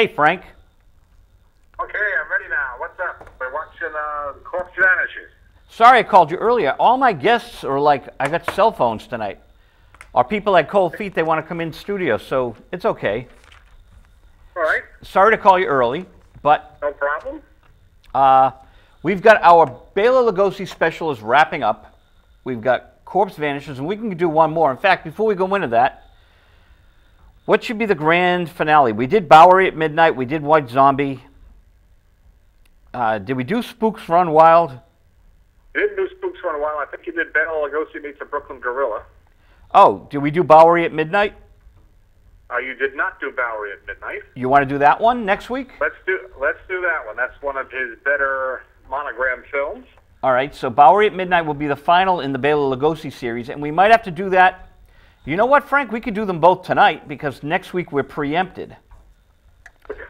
Hey, Frank. Okay, I'm ready now. What's up? We're watching Corpse Vanishes. Sorry I called you earlier. All my guests are like, I got cell phones tonight. Are people at Cold Feet, they want to come in studio, so it's okay. All right. Sorry to call you early, but No problem. we've got our Bela Lugosi special is wrapping up. We've got Corpse Vanishes, and we can do one more. In fact, before we go into that, what should be the grand finale? We did Bowery at Midnight. We did White Zombie. Did we do Spooks Run Wild? You didn't do Spooks for a while. I think you did Bela Lugosi meets a Brooklyn Gorilla. Oh, did we do Bowery at Midnight? You did not do Bowery at Midnight. You want to do that one next week? Let's do that one. That's one of his better monogram films. All right, so Bowery at Midnight will be the final in the Bela Lugosi series, and we might have to do that. You know what, Frank? We could do them both tonight because next week we're preempted.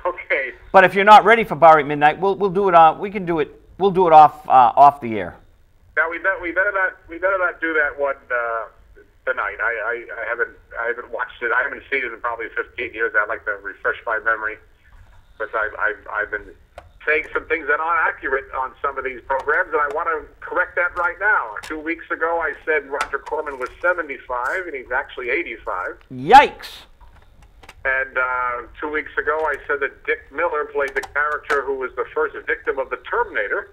Okay. But if you're not ready for Bowery at Midnight, we'll do it on. We can do it. We'll do it off the air. Now we better not do that one tonight. I haven't watched it. I haven't seen it in probably 15 years. I'd like to refresh my memory, but I've been saying some things that aren't accurate on some of these programs, and I want to correct that right now. 2 weeks ago, I said Roger Corman was 75, and he's actually 85. Yikes! And 2 weeks ago, I said that Dick Miller played the character who was the first victim of the Terminator.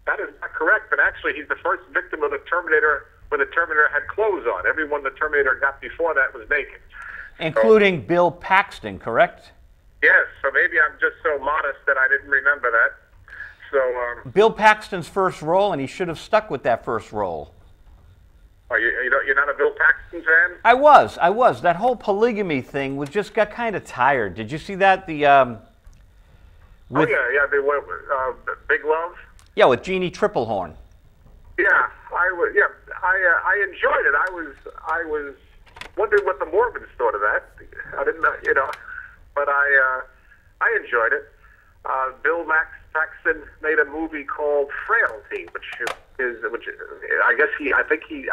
That is not correct, but actually he's the first victim of the Terminator when the Terminator had clothes on. Everyone the Terminator got before that was naked. Including Bill Paxton, correct? Yes, so maybe I'm just so modest that I didn't remember that. So Bill Paxton's first role, and he should have stuck with that first role. You're not a Bill Paxton fan? I was. That whole polygamy thing got kind of tired. Did you see that? The with, Big Love. Yeah, with Jeannie Triplehorn. Yeah, I enjoyed it. I was wondering what the Mormons thought of that. I didn't know, but I enjoyed it. Bill Paxton made a movie called Frailty, which I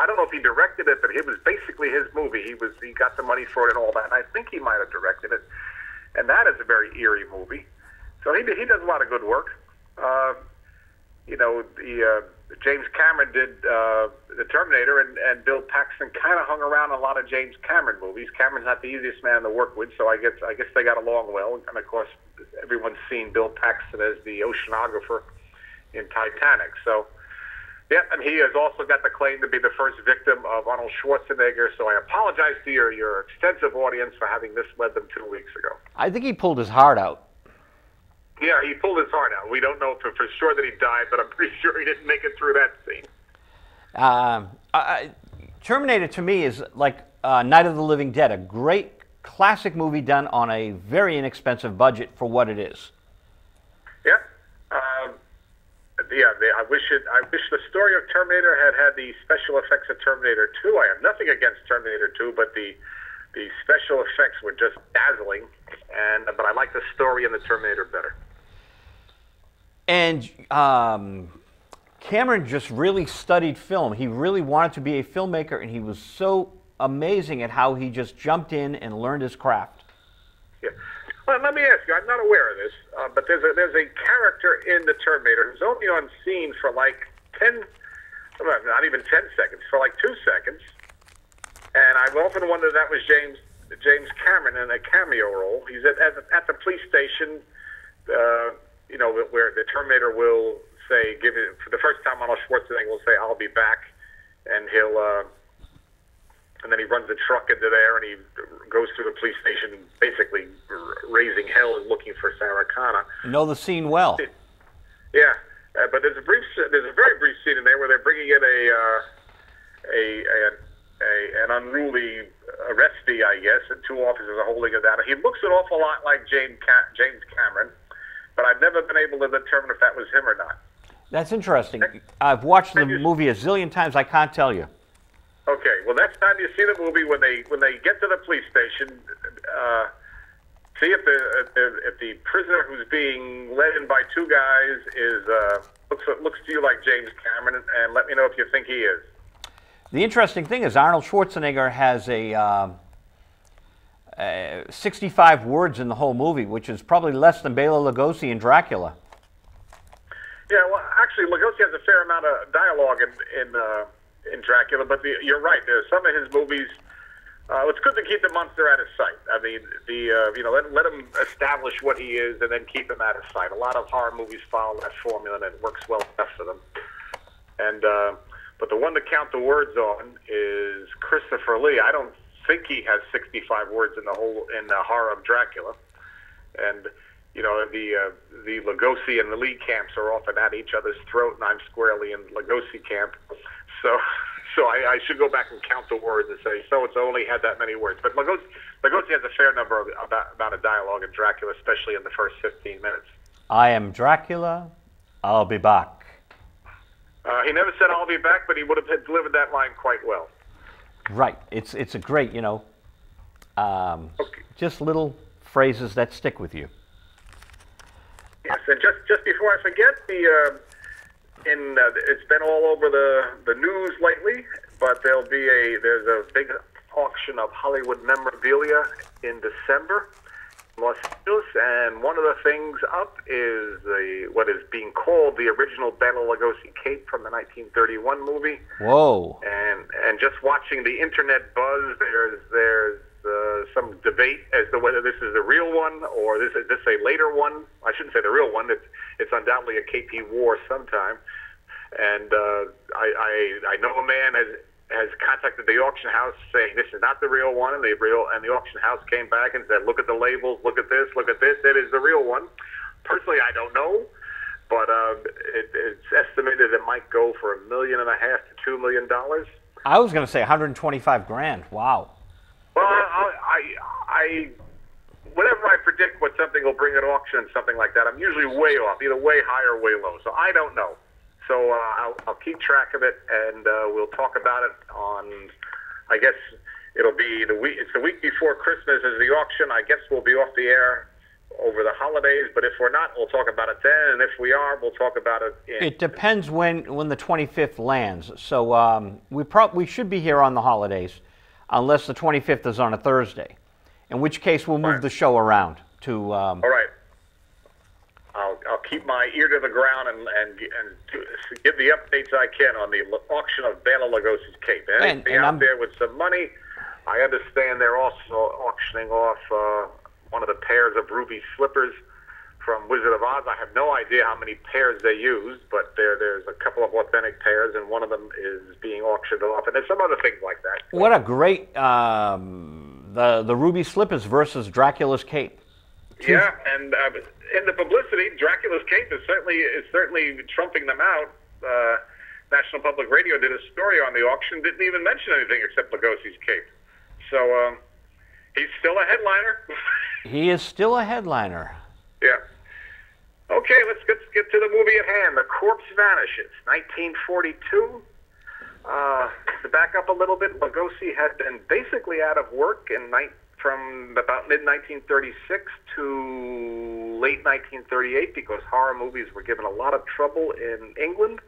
don't know if he directed it, but it was basically his movie. He got the money for it and all that. And I think he might have directed it, and that is a very eerie movie. So he does a lot of good work. James Cameron did the Terminator, and Bill Paxton kind of hung around a lot of James Cameron movies. Cameron's not the easiest man to work with, so I guess they got along well. And of course, everyone's seen Bill Paxton as the oceanographer in Titanic. So, yeah, and he has also got the claim to be the first victim of Arnold Schwarzenegger. So I apologize to your extensive audience for having misled them 2 weeks ago. I think he pulled his heart out. Yeah, he pulled his heart out. We don't know for sure that he died, but I'm pretty sure he didn't make it through that scene. Terminator, to me, is like Night of the Living Dead, a great classic movie done on a very inexpensive budget for what it is. Yeah. I wish the story of Terminator had the special effects of Terminator 2. I have nothing against Terminator 2, but the special effects were just dazzling, but I like the story in the Terminator better. And Cameron just really studied film. He really wanted to be a filmmaker, and he was so amazing at how he just jumped in and learned his craft. Yeah. Well, let me ask you, I'm not aware of this, but there's a character in the Terminator who's only on scene for like 10, not even 10 seconds, for like 2 seconds. And I've often wondered if that was James Cameron in a cameo role. He's at the police station, where the Terminator will say, for the first time, Arnold Schwarzenegger will say, "I'll be back," and and then he runs the truck into there, and he goes through the police station, basically raising hell and looking for Sara. You know the scene well. Yeah, but there's a very brief scene in there where they're bringing in an unruly arrestee, I guess, and two officers are holding him down. He looks an awful lot like James Cameron, but I've never been able to determine if that was him or not. That's interesting. I've watched the movie a zillion times. I can't tell you. Okay, well, next time you see the movie, when they get to the police station, see if the prisoner who's being led in by two guys looks to you like James Cameron, and let me know if you think he is. The interesting thing is Arnold Schwarzenegger has 65 words in the whole movie, which is probably less than Bela Lugosi in Dracula. Yeah, well, actually, Lugosi has a fair amount of dialogue in Dracula, but you're right. There's some of his movies. It's good to keep the monster out of sight. I mean, let him establish what he is, and then keep him out of sight. A lot of horror movies follow that formula, and it works well enough for them. And but the one to count the words on is Christopher Lee. I don't think he has 65 words in the horror of Dracula, and the Lugosi and the Lee camps are often at each other's throat, and I'm squarely in Lugosi camp. So I should go back and count the words and say, so it's only had that many words. But Lugosi has a fair number of amount of dialogue in Dracula, especially in the first 15 minutes. I am Dracula. I'll be back. He never said I'll be back, but he would have delivered that line quite well. Right. It's a great, just little phrases that stick with you. Yes, and just before I forget, it's been all over the news lately, but there's a big auction of Hollywood memorabilia in December in Los Angeles, and one of the things up is what is being called the original Bela Lugosi cape from the 1931 movie. Whoa! And just watching the internet buzz, there's some debate as to whether this is the real one or is this a later one. I shouldn't say the real one. It's undoubtedly a cape he wore sometime. And I know a man has contacted the auction house saying this is not the real one, and the auction house came back and said, look at the labels, look at this, it is the real one. Personally, I don't know, but it's estimated it might go for $1.5 million to $2 million. I was going to say 125 grand. Wow. Well, whenever I predict what something will bring at auction, something like that, I'm usually way off, either way high or way low. So I don't know. So I'll keep track of it, and we'll talk about it on, I guess it'll be it's the week before Christmas is the auction. I guess we'll be off the air over the holidays, but if we're not, we'll talk about it then, and if we are, we'll talk about it It depends when the 25th lands. So we should be here on the holidays, unless the 25th is on a Thursday, in which case we'll move the show around to... All right. I'll keep my ear to the ground and give the updates I can on the auction of Bela Lugosi's cape. Anything out there with some money, I understand they're also auctioning off one of the pairs of ruby slippers from Wizard of Oz. I have no idea how many pairs they used, but there's a couple of authentic pairs, and one of them is being auctioned off, and there's some other things like that. What a great the ruby slippers versus Dracula's cape. Yeah, and in the publicity, Dracula's cape is certainly trumping them out. National Public Radio did a story on the auction, didn't even mention anything except Lugosi's cape. So he's still a headliner. He is still a headliner. Yeah. Okay, let's get to the movie at hand. The Corpse Vanishes, 1942. To back up a little bit, Lugosi had been basically out of work from about mid-1936 to late 1938 because horror movies were given a lot of trouble in England,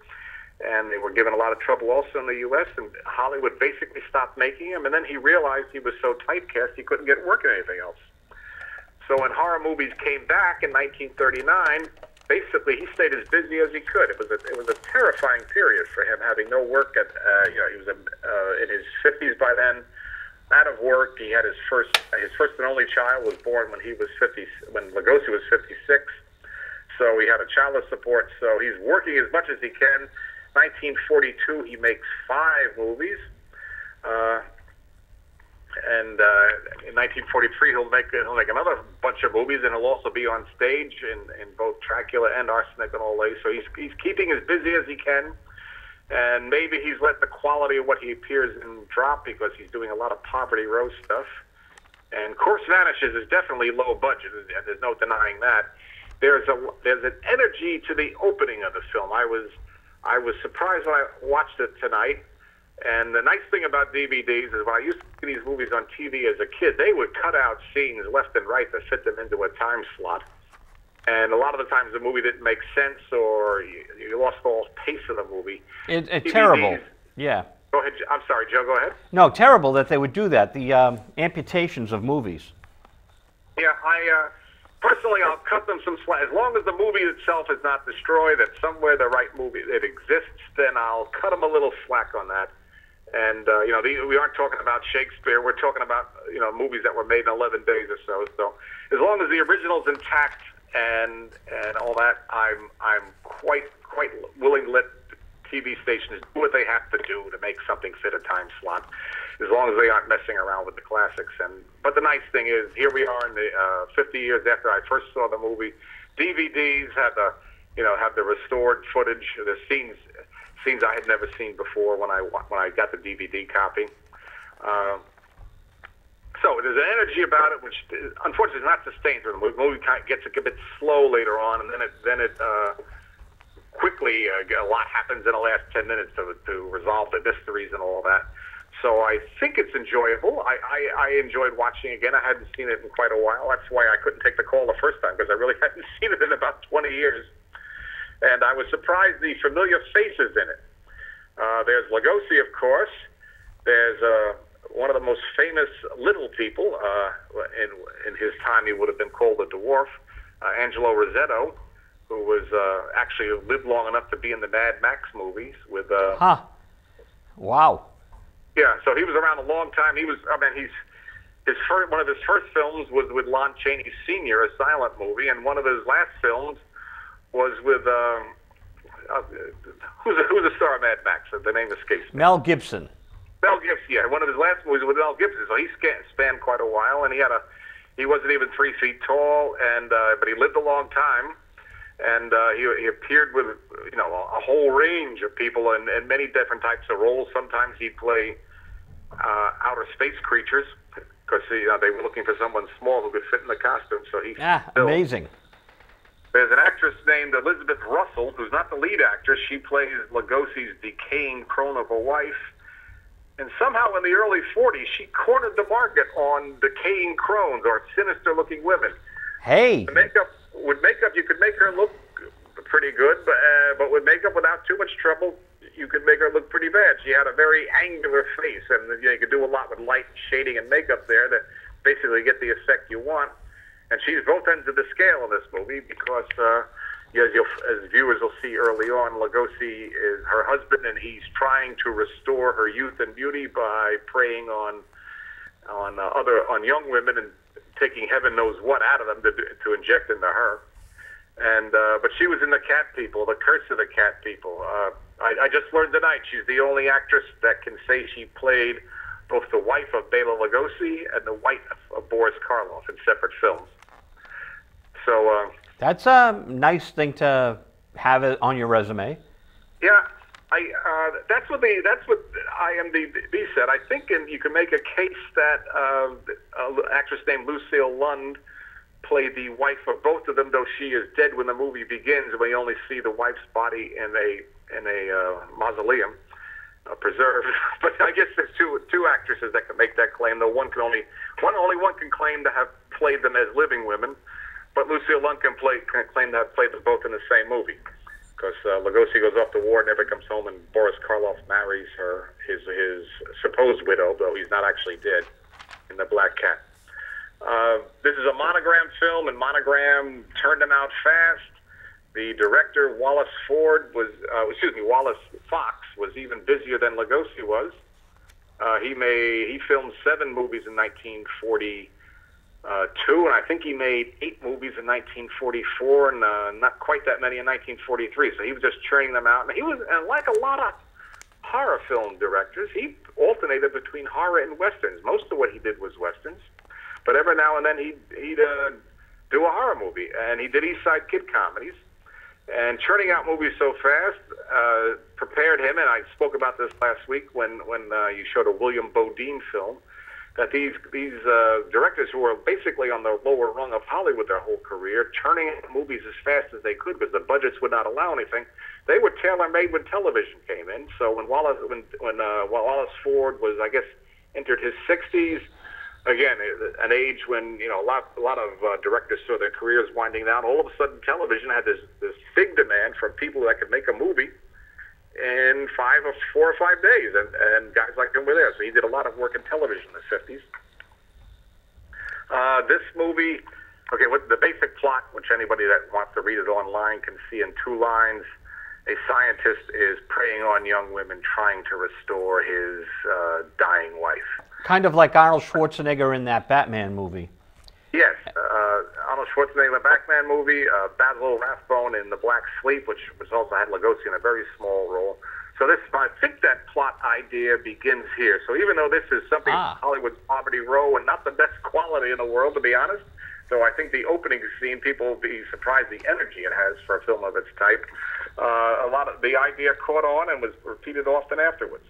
and they were given a lot of trouble also in the U.S., and Hollywood basically stopped making them, and then he realized he was so typecast he couldn't get work in anything else. So when horror movies came back in 1939, basically he stayed as busy as he could. It was a terrifying period for him, having no work. He was in his 50s by then, out of work. He had his first and only child was born when Lugosi was 56. So he had a child to support. So he's working as much as he can. 1942, he makes 5 movies. And in 1943, he'll make another bunch of movies, and he'll also be on stage in both Dracula and Arsenic and Olay. So he's keeping as busy as he can, and maybe he's let the quality of what he appears in drop because he's doing a lot of poverty row stuff. And Corpse Vanishes is definitely low budget, and there's no denying that. There's an energy to the opening of the film. I was surprised when I watched it tonight. And the nice thing about DVDs is when I used to see these movies on TV as a kid, they would cut out scenes left and right to fit them into a time slot. And a lot of the times the movie didn't make sense, or you lost all pace of the movie. It's terrible. Yeah. Go ahead. I'm sorry, Joe, go ahead. No, terrible that they would do that, the amputations of movies. Yeah, personally, I'll cut them some slack. As long as the movie itself is not destroyed, that somewhere the right movie it exists, then I'll cut them a little slack on that. And we aren't talking about Shakespeare. We're talking about movies that were made in 11 days or so. So as long as the original's intact and all that, I'm quite willing to let TV stations do what they have to do to make something fit a time slot, as long as they aren't messing around with the classics. But the nice thing is, here we are in the 50 years after I first saw the movie. DVDs have the restored footage, the scenes I had never seen before when I got the DVD copy. So there's an energy about it, which unfortunately is not sustained through the movie. The movie kind of gets a bit slow later on, and then it quickly a lot happens in the last 10 minutes to resolve the mysteries and all that. So I think it's enjoyable. I enjoyed watching it again. I hadn't seen it in quite a while. That's why I couldn't take the call the first time, because I really hadn't seen it in about 20 years. And I was surprised the familiar faces in it. There's Lugosi, of course. There's one of the most famous little people. In his time, he would have been called a dwarf. Angelo Rossetto, who was actually lived long enough to be in the Mad Max movies with. Wow. Yeah, so he was around a long time. One of his first films was with Lon Chaney Sr., a silent movie, and one of his last films was with who's the star of Mad Max? The name escapes me. Mel Gibson. Mel Gibson, yeah. One of his last movies was with Mel Gibson, so he spanned quite a while, and he wasn't even 3 feet tall, and but he lived a long time, and he appeared with a whole range of people and many different types of roles. Sometimes he'd play outer space creatures because they were looking for someone small who could fit in the costume. So he amazing. There's an actress named Elizabeth Russell, who's not the lead actress. She plays Lugosi's decaying crone of a wife. And somehow in the early 40s, she cornered the market on decaying crones or sinister-looking women. Hey! With makeup, you could make her look pretty good, but with makeup without too much trouble, you could make her look pretty bad. She had a very angular face, and you could do a lot with light shading and makeup there to basically get the effect you want. And she's both ends of the scale in this movie because, as viewers will see early on, Lugosi is her husband, and he's trying to restore her youth and beauty by preying on young women and taking heaven knows what out of them to inject into her. And but she was in the Cat People, the Curse of the Cat People. I just learned tonight she's the only actress that can say she played both the wife of Bela Lugosi and the wife of Boris Karloff in separate films. So that's a nice thing to have it on your resume. Yeah, that's what IMDb said. I think you can make a case that an actress named Lucille Lund played the wife of both of them, though she is dead when the movie begins. We only see the wife's body in a mausoleum, preserved. But I guess there's two actresses that can make that claim. Though only one can claim to have played them as living women. But Lucille Lund can claim to have played them both in the same movie, because Lugosi goes off to war, never comes home, and Boris Karloff marries his supposed widow, though he's not actually dead, in The Black Cat. This is a Monogram film, and Monogram turned them out fast. The director, Wallace Fox, was even busier than Lugosi was. He filmed 7 movies in 1942, and I think he made 8 movies in 1944, and not quite that many in 1943. So he was just churning them out. And he was, and like a lot of horror film directors, he alternated between horror and westerns. Most of what he did was westerns, but every now and then he'd do a horror movie, and he did East Side Kid comedies. And churning out movies so fast prepared him, and I spoke about this last week when you showed a William Bodine film, that these directors who were basically on the lower rung of Hollywood their whole career, churning out movies as fast as they could because the budgets would not allow anything, they were tailor-made when television came in. So when Wallace Ford was, I guess, entered his 60s, again, an age when a lot of directors saw their careers winding down, all of a sudden television had this big demand from people that could make a movie in 4 or 5 days, and guys like him were there. So he did a lot of work in television in the 50s. This movie, okay, what the basic plot, which anybody that wants to read it online can see in 2 lines. A scientist is preying on young women, trying to restore his dying wife. Kind of like Arnold Schwarzenegger in that Batman movie. Yes, Arnold Schwarzenegger in the Batman movie, Basil Rathbone in The Black Sleep, which also had Lugosi in a very small role. So this, I think that plot idea begins here. So even though this is something Hollywood's Poverty Row and not the best quality in the world, to be honest, so I think the opening scene, people will be surprised the energy it has for a film of its type. A lot of the idea caught on and was repeated often afterwards.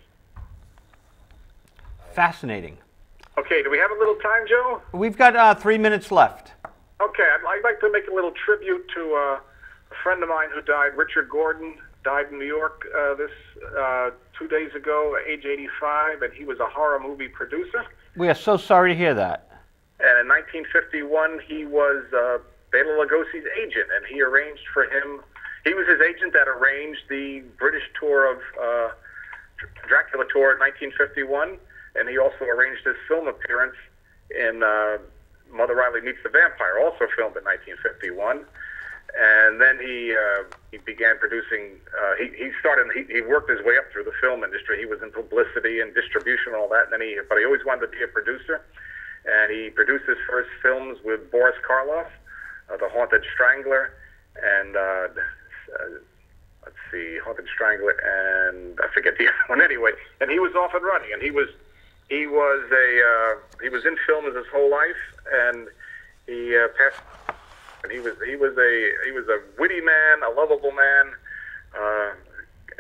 Fascinating. Okay, do we have a little time, Joe? We've got 3 minutes left. Okay, I'd like to make a little tribute to a friend of mine who died, Richard Gordon, died in New York 2 days ago, age 85, and he was a horror movie producer. We are so sorry to hear that. And in 1951, he was Bela Lugosi's agent, and he arranged for him. He was his agent that arranged the British tour of Dracula tour in 1951, and he also arranged his film appearance in Mother Riley Meets the Vampire, also filmed in 1951. And then he began producing. He worked his way up through the film industry. He was in publicity and distribution and all that. And then but he always wanted to be a producer. And he produced his first films with Boris Karloff, The Haunted Strangler, and let's see, Haunted Strangler, and I forget the other one. Anyway, and he was off and running. And he was in films his whole life, and he passed. And he was a witty man, a lovable man.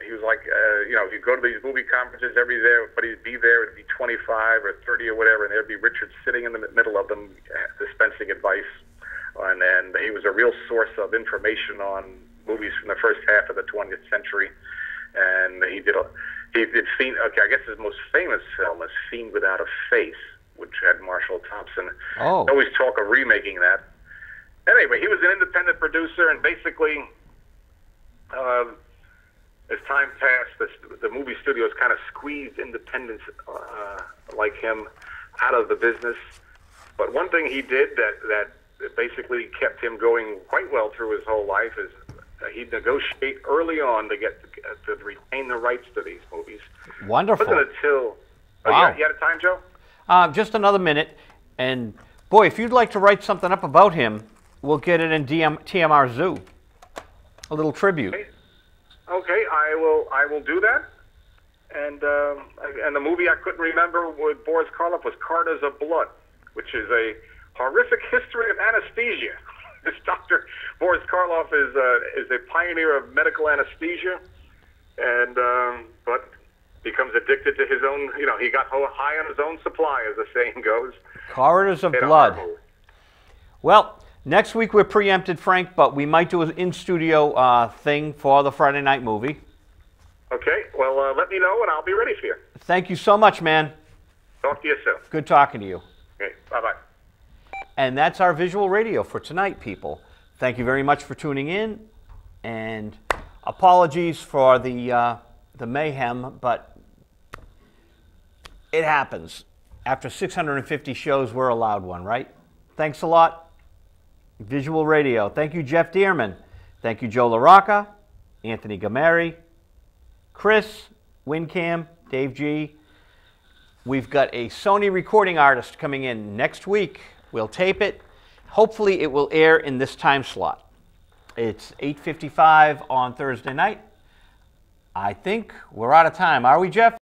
He was like, you go to these movie conferences every day, but he'd be there, it'd be 25 or 30 or whatever, and there'd be Richard sitting in the middle of them dispensing advice. And he was a real source of information on movies from the first half of the 20th century. And he did Fiend. Okay, I guess his most famous film is Fiend Without a Face, which had Marshall Thompson. Oh. They always talk of remaking that. Anyway, he was an independent producer, and basically, as time passed, the movie studios kind of squeezed independents like him out of the business. But one thing he did that basically kept him going quite well through his whole life is he'd negotiate early on to get to retain the rights to these movies. Wonderful. It wasn't until... Wow. You had a time, Joe? Just another minute. And, boy, if you'd like to write something up about him, we'll get it in TMR Zoo. A little tribute. Okay, I will do that. And the movie I couldn't remember with Boris Karloff was Carters of Blood, which is a horrific history of anesthesia. This doctor, Boris Karloff, is a pioneer of medical anesthesia, and but becomes addicted to his own. He got high on his own supply, as the saying goes. Corridors of Blood. Well, next week we're preempted, Frank, but we might do an in-studio thing for the Friday night movie. Okay, well, let me know and I'll be ready for you. Thank you so much, man. Talk to you soon. Good talking to you. Okay, bye-bye. And that's our visual radio for tonight, people. Thank you very much for tuning in, and apologies for the mayhem, but it happens. After 650 shows, we're allowed one, right? Thanks a lot. Visual Radio. Thank you, Jeff Dearman. Thank you, Joe LaRocca, Anthony Gameri, Chris, WinCam, Dave G. We've got a Sony recording artist coming in next week. We'll tape it. Hopefully it will air in this time slot. It's 8:55 on Thursday night. I think we're out of time. Are we, Jeff?